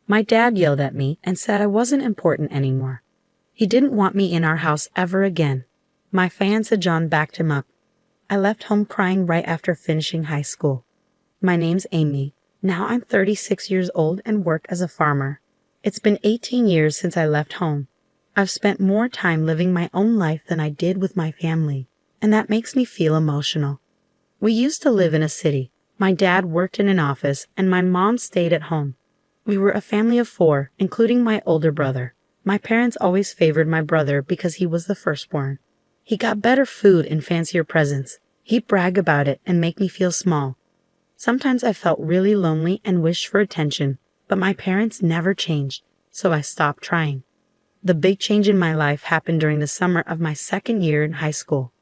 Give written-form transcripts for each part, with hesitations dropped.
My dad yelled at me and said I wasn't important anymore. He didn't want me in our house ever again. My fiancé John backed him up. I left home crying right after finishing high school. My name's Amy. Now I'm 36 years old and work as a farmer. It's been 18 years since I left home. I've spent more time living my own life than I did with my family, and that makes me feel emotional. We used to live in a city. My dad worked in an office and my mom stayed at home. We were a family of 4, including my older brother. My parents always favored my brother because he was the firstborn. He got better food and fancier presents. He'd brag about it and make me feel small. Sometimes I felt really lonely and wished for attention, but my parents never changed, so I stopped trying. The big change in my life happened during the summer of my second year in high school.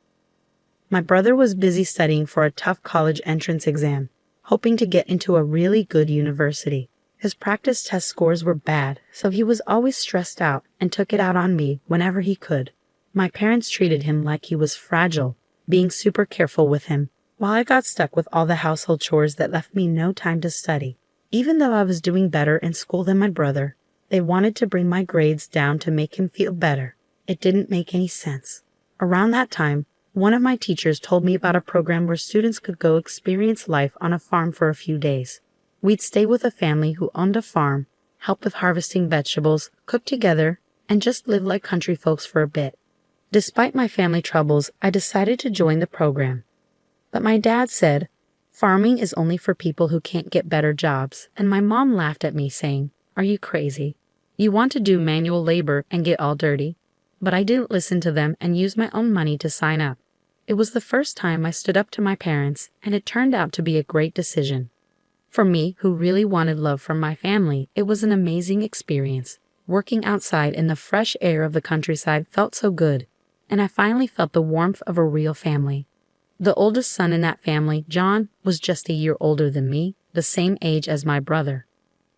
My brother was busy studying for a tough college entrance exam, hoping to get into a really good university. His practice test scores were bad, so he was always stressed out and took it out on me whenever he could. My parents treated him like he was fragile, being super careful with him, while I got stuck with all the household chores that left me no time to study. Even though I was doing better in school than my brother, they wanted to bring my grades down to make him feel better. It didn't make any sense. Around that time, one of my teachers told me about a program where students could go experience life on a farm for a few days. We'd stay with a family who owned a farm, help with harvesting vegetables, cook together, and just live like country folks for a bit. Despite my family troubles, I decided to join the program. But my dad said, farming is only for people who can't get better jobs, and my mom laughed at me saying, "Are you crazy? You want to do manual labor and get all dirty?" But I didn't listen to them and used my own money to sign up. It was the first time I stood up to my parents, and it turned out to be a great decision. For me, who really wanted love from my family, it was an amazing experience. Working outside in the fresh air of the countryside felt so good, and I finally felt the warmth of a real family. The oldest son in that family, John, was just a year older than me, the same age as my brother.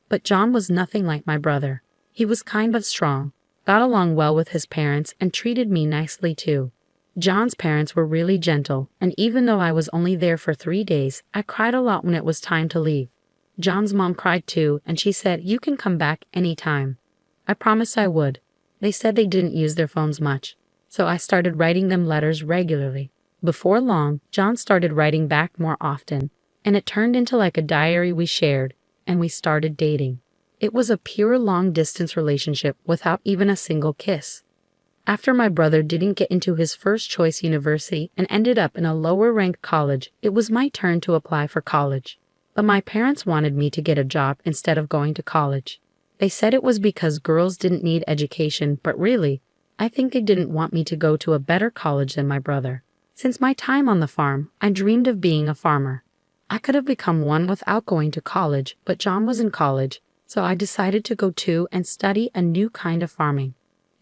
But John was nothing like my brother. He was kind but strong, got along well with his parents, and treated me nicely too. John's parents were really gentle, and even though I was only there for 3 days, I cried a lot when it was time to leave. John's mom cried too, and she said, "You can come back anytime." I promised I would. They said they didn't use their phones much, so I started writing them letters regularly. Before long, John started writing back more often, and it turned into like a diary we shared, and we started dating. It was a pure long-distance relationship without even a single kiss. After my brother didn't get into his first choice university and ended up in a lower-ranked college, it was my turn to apply for college. But my parents wanted me to get a job instead of going to college. They said it was because girls didn't need education, but really, I think they didn't want me to go to a better college than my brother. Since my time on the farm, I dreamed of being a farmer. I could have become one without going to college, but John was in college, so I decided to go too and study a new kind of farming.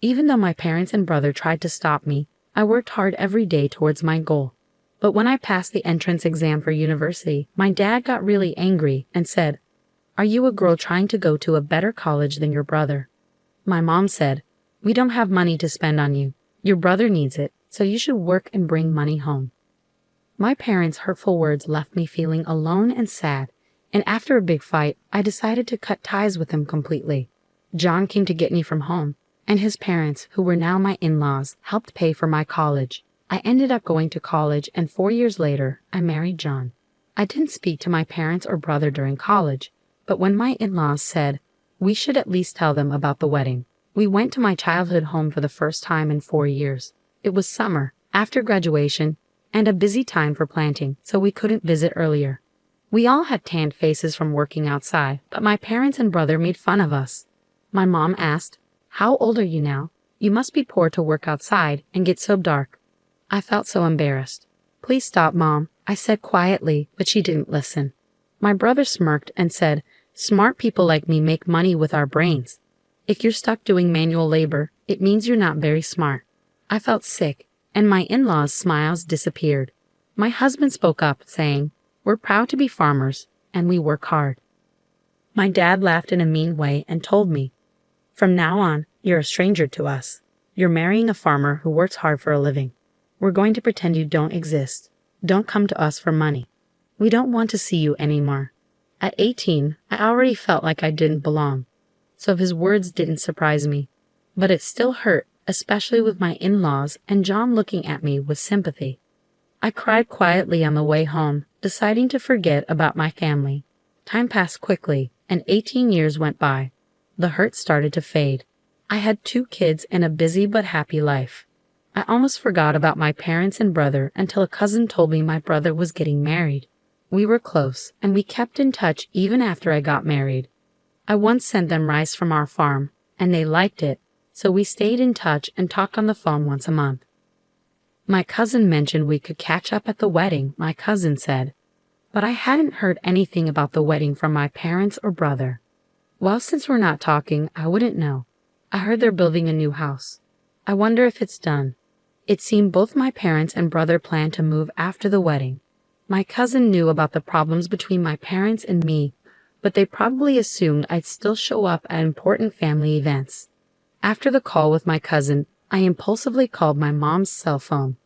Even though my parents and brother tried to stop me, I worked hard every day towards my goal. But when I passed the entrance exam for university, my dad got really angry and said, "Are you a girl trying to go to a better college than your brother?" My mom said, "We don't have money to spend on you. Your brother needs it, so you should work and bring money home." My parents' hurtful words left me feeling alone and sad, and after a big fight, I decided to cut ties with them completely. John came to get me from home, and his parents, who were now my in-laws, helped pay for my college. I ended up going to college, and 4 years later, I married John. I didn't speak to my parents or brother during college, but when my in-laws said, we should at least tell them about the wedding, we went to my childhood home for the first time in 4 years. It was summer, after graduation, and a busy time for planting, so we couldn't visit earlier. We all had tanned faces from working outside, but my parents and brother made fun of us. My mom asked, "How old are you now? You must be poor to work outside and get so dark." I felt so embarrassed. "Please stop, Mom," I said quietly, but she didn't listen. My brother smirked and said, "Smart people like me make money with our brains. If you're stuck doing manual labor, it means you're not very smart." I felt sick, and my in-laws' smiles disappeared. My husband spoke up, saying, "We're proud to be farmers, and we work hard." My dad laughed in a mean way and told me, "From now on, you're a stranger to us. You're marrying a farmer who works hard for a living. We're going to pretend you don't exist. Don't come to us for money. We don't want to see you anymore." At 18, I already felt like I didn't belong. so his words didn't surprise me. But it still hurt, especially with my in-laws and John looking at me with sympathy. I cried quietly on the way home, deciding to forget about my family. Time passed quickly, and 18 years went by. The hurt started to fade. I had 2 kids and a busy but happy life. I almost forgot about my parents and brother until a cousin told me my brother was getting married. We were close, and we kept in touch even after I got married. I once sent them rice from our farm, and they liked it, so we stayed in touch and talked on the phone once a month. My cousin mentioned we could catch up at the wedding, my cousin said. But I hadn't heard anything about the wedding from my parents or brother. Well, since we're not talking, I wouldn't know. I heard they're building a new house. I wonder if it's done. It seemed both my parents and brother planned to move after the wedding. My cousin knew about the problems between my parents and me, but they probably assumed I'd still show up at important family events. After the call with my cousin, I impulsively called my mom's cell phone.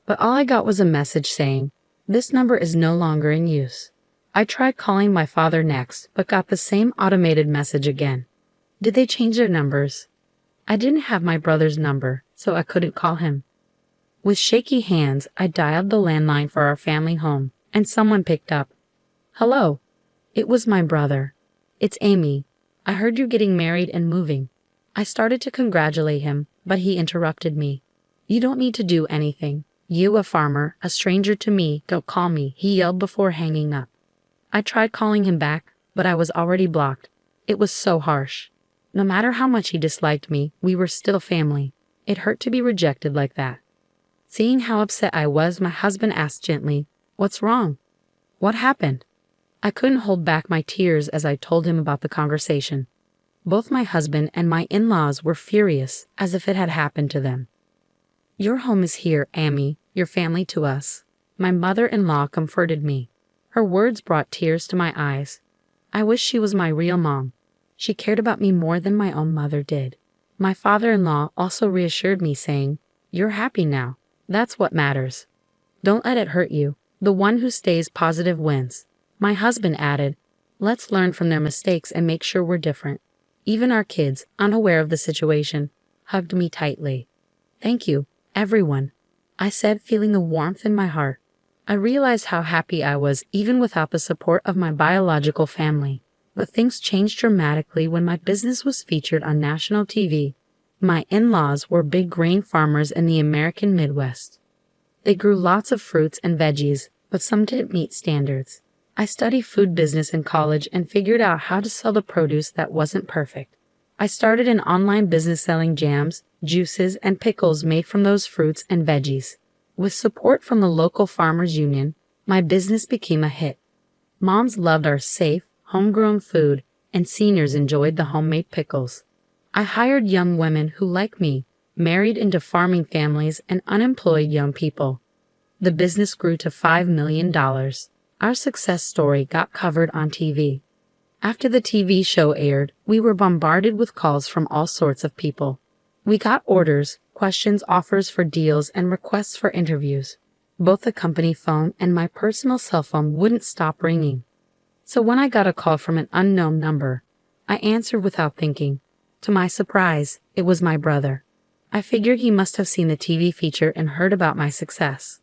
But all I got was a message saying, "This number is no longer in use." I tried calling my father next, but got the same automated message again. Did they change their numbers? I didn't have my brother's number, so I couldn't call him. With shaky hands, I dialed the landline for our family home, and someone picked up. "Hello." It was my brother. "It's Amy. I heard you're getting married and moving." I started to congratulate him, but he interrupted me. "You don't need to do anything. You, a farmer, a stranger to me, don't call me," he yelled before hanging up. I tried calling him back, but I was already blocked. It was so harsh. No matter how much he disliked me, we were still family. It hurt to be rejected like that. Seeing how upset I was, my husband asked gently, "What's wrong? What happened?" I couldn't hold back my tears as I told him about the conversation. Both my husband and my in-laws were furious, as if it had happened to them. "Your home is here, Amy, your family to us." My mother-in-law comforted me. Her words brought tears to my eyes. I wish she was my real mom. She cared about me more than my own mother did. My father-in-law also reassured me, saying, "You're happy now. That's what matters. Don't let it hurt you. The one who stays positive wins." My husband added, "Let's learn from their mistakes and make sure we're different." Even our kids, unaware of the situation, hugged me tightly. "Thank you, everyone," I said, feeling a warmth in my heart. I realized how happy I was even without the support of my biological family. But things changed dramatically when my business was featured on national TV. My in-laws were big grain farmers in the American Midwest. They grew lots of fruits and veggies, but some didn't meet standards. I studied food business in college and figured out how to sell the produce that wasn't perfect. I started an online business selling jams, juices, and pickles made from those fruits and veggies. With support from the local farmers union, my business became a hit. Moms loved our safe, homegrown food, and seniors enjoyed the homemade pickles. I hired young women who, like me, married into farming families and unemployed young people. The business grew to $5 million. Our success story got covered on TV. After the TV show aired, we were bombarded with calls from all sorts of people. We got orders, questions, offers for deals, and requests for interviews. Both the company phone and my personal cell phone wouldn't stop ringing. So when I got a call from an unknown number, I answered without thinking. To my surprise, it was my brother. I figured he must have seen the TV feature and heard about my success.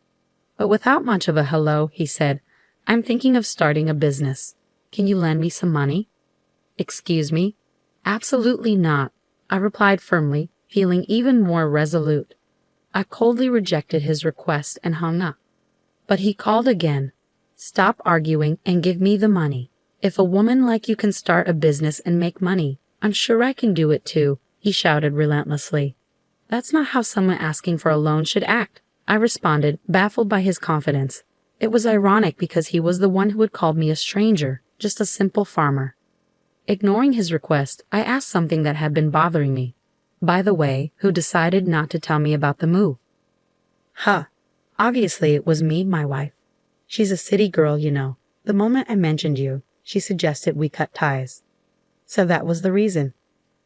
But without much of a hello, he said, "I'm thinking of starting a business. Can you lend me some money?" "Excuse me?" "Absolutely not," I replied firmly, feeling even more resolute. I coldly rejected his request and hung up. But he called again. "Stop arguing and give me the money. If a woman like you can start a business and make money, I'm sure I can do it too," he shouted relentlessly. "That's not how someone asking for a loan should act," I responded, baffled by his confidence. It was ironic because he was the one who had called me a stranger, just a simple farmer. Ignoring his request, I asked something that had been bothering me. "By the way, who decided not to tell me about the move?" "Huh. Obviously it was me, my wife. She's a city girl, you know. The moment I mentioned you, she suggested we cut ties. So that was the reason."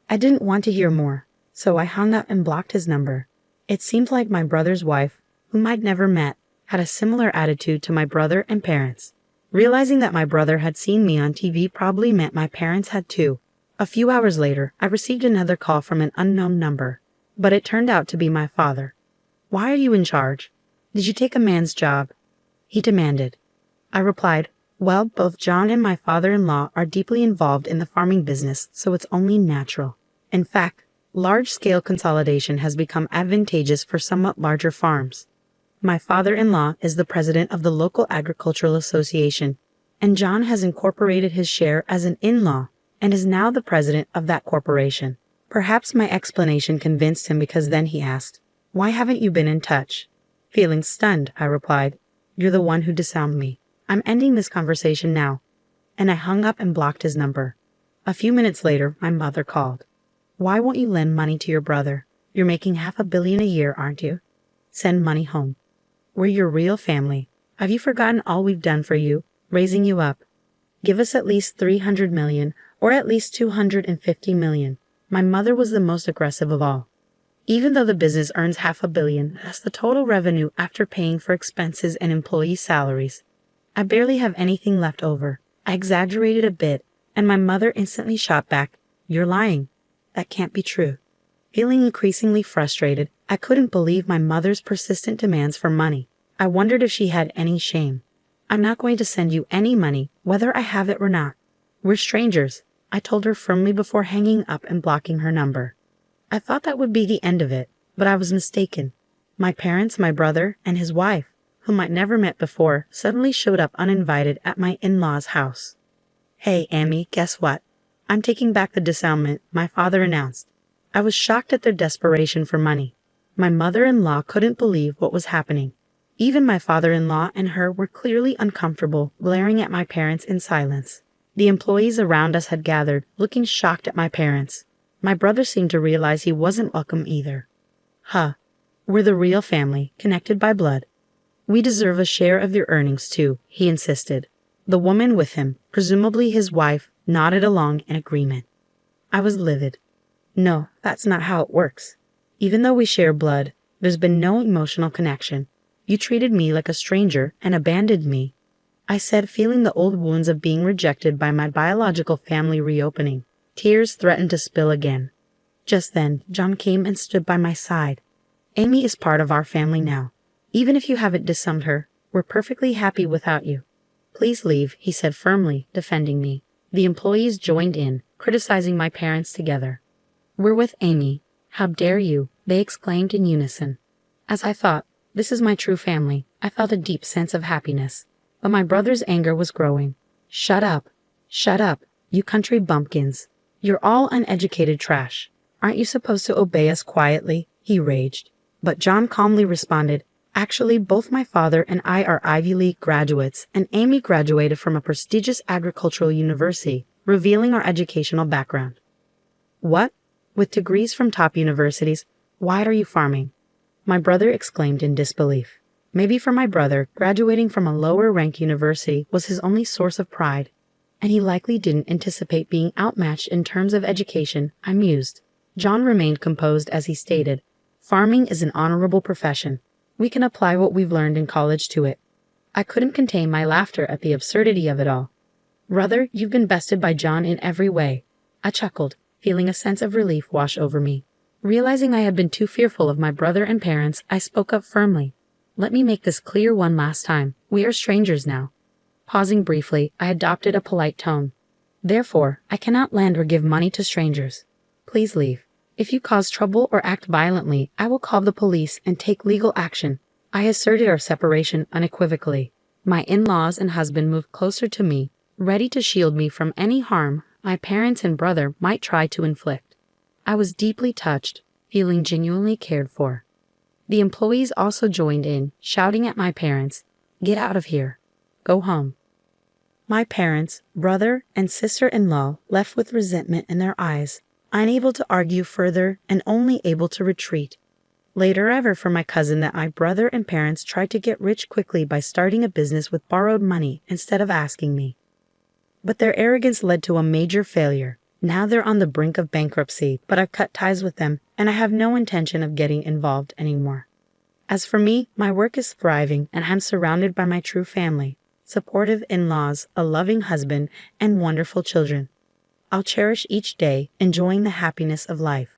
I didn't want to hear more, so I hung up and blocked his number. It seemed like my brother's wife, whom I'd never met, had a similar attitude to my brother and parents. Realizing that my brother had seen me on TV probably meant my parents had too. A few hours later, I received another call from an unknown number, but it turned out to be my father. "Why are you in charge? Did you take a man's job?" he demanded. I replied, "Well, both John and my father-in-law are deeply involved in the farming business, so it's only natural. In fact, large-scale consolidation has become advantageous for somewhat larger farms. My father-in-law is the president of the local agricultural association, and John has incorporated his share as an in-law and is now the president of that corporation." Perhaps my explanation convinced him, because then he asked, "Why haven't you been in touch?" Feeling stunned, I replied, "You're the one who disowned me. I'm ending this conversation now." And I hung up and blocked his number. A few minutes later, my mother called. "Why won't you lend money to your brother? You're making $500 million a year, aren't you? Send money home. We're your real family. Have you forgotten all we've done for you, raising you up? Give us at least $300 million, or at least $250 million. My mother was the most aggressive of all. "Even though the business earns $500 million, that's the total revenue after paying for expenses and employee salaries. I barely have anything left over." I exaggerated a bit, and my mother instantly shot back, "You're lying. That can't be true." Feeling increasingly frustrated, I couldn't believe my mother's persistent demands for money. I wondered if she had any shame. "I'm not going to send you any money, whether I have it or not. We're strangers," I told her firmly before hanging up and blocking her number. I thought that would be the end of it, but I was mistaken. My parents, my brother, and his wife, whom I'd never met before, suddenly showed up uninvited at my in-laws' house. "Hey, Amy, guess what? I'm taking back the disownment," my father announced. I was shocked at their desperation for money. My mother-in-law couldn't believe what was happening. Even my father-in-law and her were clearly uncomfortable, glaring at my parents in silence. The employees around us had gathered, looking shocked at my parents. My brother seemed to realize he wasn't welcome either. "Huh. We're the real family, connected by blood. We deserve a share of your earnings too," he insisted. The woman with him, presumably his wife, nodded along in agreement. I was livid. "No, that's not how it works. Even though we share blood, there's been no emotional connection. You treated me like a stranger and abandoned me," I said, feeling the old wounds of being rejected by my biological family reopening. Tears threatened to spill again. Just then, John came and stood by my side. "Amy is part of our family now. Even if you haven't disowned her, we're perfectly happy without you. Please leave," he said firmly, defending me. The employees joined in, criticizing my parents together. "We're with Amy. How dare you?" they exclaimed in unison. As I thought, "This is my true family," I felt a deep sense of happiness. But my brother's anger was growing. "Shut up. Shut up, you country bumpkins. You're all uneducated trash. Aren't you supposed to obey us quietly?" he raged. But John calmly responded, "Actually, both my father and I are Ivy League graduates, and Amy graduated from a prestigious agricultural university, revealing our educational background." "What? With degrees from top universities, why are you farming?" my brother exclaimed in disbelief. Maybe for my brother, graduating from a lower-ranked university was his only source of pride, and he likely didn't anticipate being outmatched in terms of education, I mused. John remained composed as he stated, "Farming is an honorable profession. We can apply what we've learned in college to it." I couldn't contain my laughter at the absurdity of it all. "Brother, you've been bested by John in every way," I chuckled, feeling a sense of relief wash over me. Realizing I had been too fearful of my brother and parents, I spoke up firmly. "Let me make this clear one last time. We are strangers now." Pausing briefly, I adopted a polite tone. "Therefore, I cannot lend or give money to strangers. Please leave. If you cause trouble or act violently, I will call the police and take legal action." I asserted our separation unequivocally. My in-laws and husband moved closer to me, ready to shield me from any harm my parents and brother might try to inflict. I was deeply touched, feeling genuinely cared for. The employees also joined in, shouting at my parents, "Get out of here. Go home." My parents, brother, and sister-in-law left with resentment in their eyes, unable to argue further and only able to retreat. Later I heard from my cousin that my brother and parents tried to get rich quickly by starting a business with borrowed money instead of asking me. But their arrogance led to a major failure. Now they're on the brink of bankruptcy, but I've cut ties with them, and I have no intention of getting involved anymore. As for me, my work is thriving, and I'm surrounded by my true family, supportive in-laws, a loving husband, and wonderful children. I'll cherish each day, enjoying the happiness of life.